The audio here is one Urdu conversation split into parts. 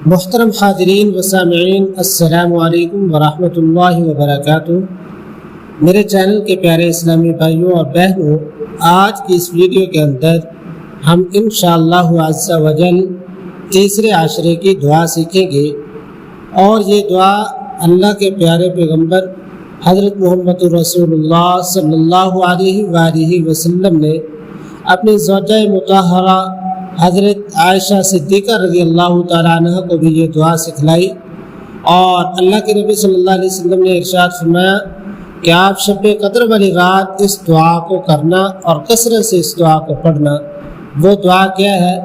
محترم حاضرین و سامعین، السلام علیکم ورحمۃ اللہ وبرکاتہ۔ میرے چینل کے پیارے اسلامی بھائیوں اور بہنوں، آج کی اس ویڈیو کے اندر ہم انشاءاللہ عز و جل تیسرے عشرے کی دعا سیکھیں گے، اور یہ دعا اللہ کے پیارے پیغمبر حضرت محمد رسول اللہ صلی اللہ علیہ وآلہ وسلم نے اپنی زوجہ مطہرہ حضرت عائشہ صدیقہ رضی اللہ تعالیٰ عنہ کو بھی یہ دعا سکھلائی، اور اللہ کے نبی صلی اللہ علیہ وسلم نے ارشاد فرمایا کہ آپ شب قدر والی رات اس دعا کو کرنا اور کثرت سے اس دعا کو پڑھنا۔ وہ دعا کیا ہے،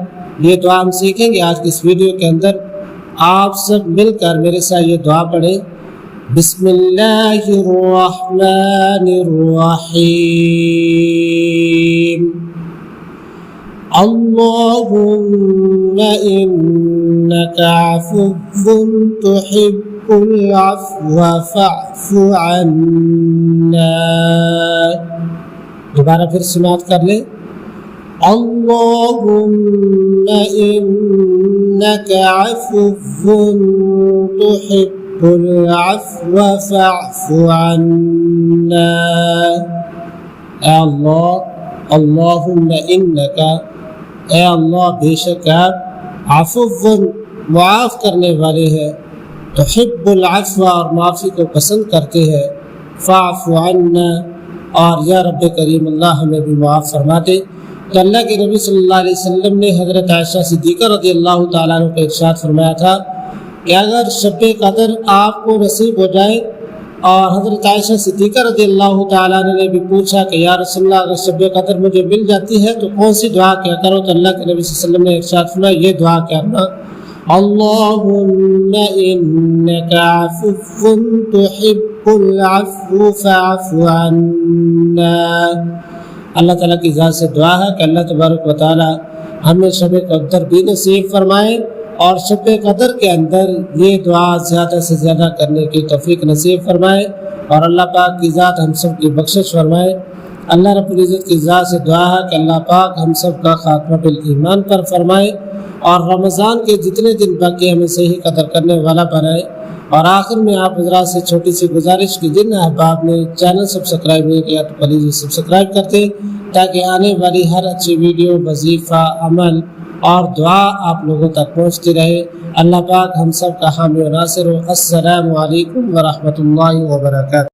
یہ دعا ہم سیکھیں گے آج کی اس ویڈیو کے اندر۔ آپ سب مل کر میرے ساتھ یہ دعا پڑھیں۔ بسم اللہ الرحمن الرحیم۔ اللهم إنك عفو تحب العفو فاعف عنا۔ دوبارہ پھر سماعت کر لیں۔ اللهم إنك عفو تحب العفو فاعف عنا۔ اے اللہ، اللہم انکا، اے اللہ بے شک آپ عفو معاف کرنے والے ہیں، تحب العفو اور معافی کو پسند کرتے ہیں، فاعف عنا، اور یا رب کریم اللہ ہمیں بھی معاف فرما دے۔ کہ اللہ کے نبی صلی اللہ علیہ وسلم نے حضرت عائشہ صدیقہ رضی اللہ تعالیٰ عنہ کو ارشاد فرمایا تھا کہ اگر شب قدر آپ کو نصیب ہو جائے، اور حضرت عائشہ صدیقہ رضی اللہ تعالیٰ عنہ نے بھی پوچھا کہ یا رسول اللہ اگر شب قدر مجھے مل جاتی ہے تو کون سی دعا کیا کرو، تو اللہ کے نبی صلی اللہ علیہ وسلم نے ارشاد فرمایا یہ دعا کرنا، اللہم انک عفو تحب العفو فاعف عنا۔ اللہ تعالیٰ کی ذات سے دعا ہے کہ اللہ تبارک و تعالیٰ ہمیں شب قدر بھی نصیب فرمائے، اور شب قدر کے اندر یہ دعا زیادہ سے زیادہ کرنے کی توفیق نصیب فرمائے، اور اللہ پاک کی ذات ہم سب کی بخشش فرمائے۔ اللہ رب العزت کی ذات سے دعا ہے کہ اللہ پاک ہم سب کا خاتمہ بالایمان پر فرمائے، اور رمضان کے جتنے دن باقی ہمیں صحیح قدر کرنے والا بنائے۔ اور آخر میں آپ حضرات سے چھوٹی سی گزارش کی، جن احباب نے چینل سبسکرائب نہیں کیا تو پلیز سبسکرائب کرتے، تاکہ آنے والی ہر اچھی ویڈیو، وظیفہ، عمل اور دعا آپ لوگوں تک پہنچتی رہے۔ اللہ پاک ہم سب کا حامی و ناصر ہو۔ السلام علیکم ورحمۃ اللہ وبرکاتہ۔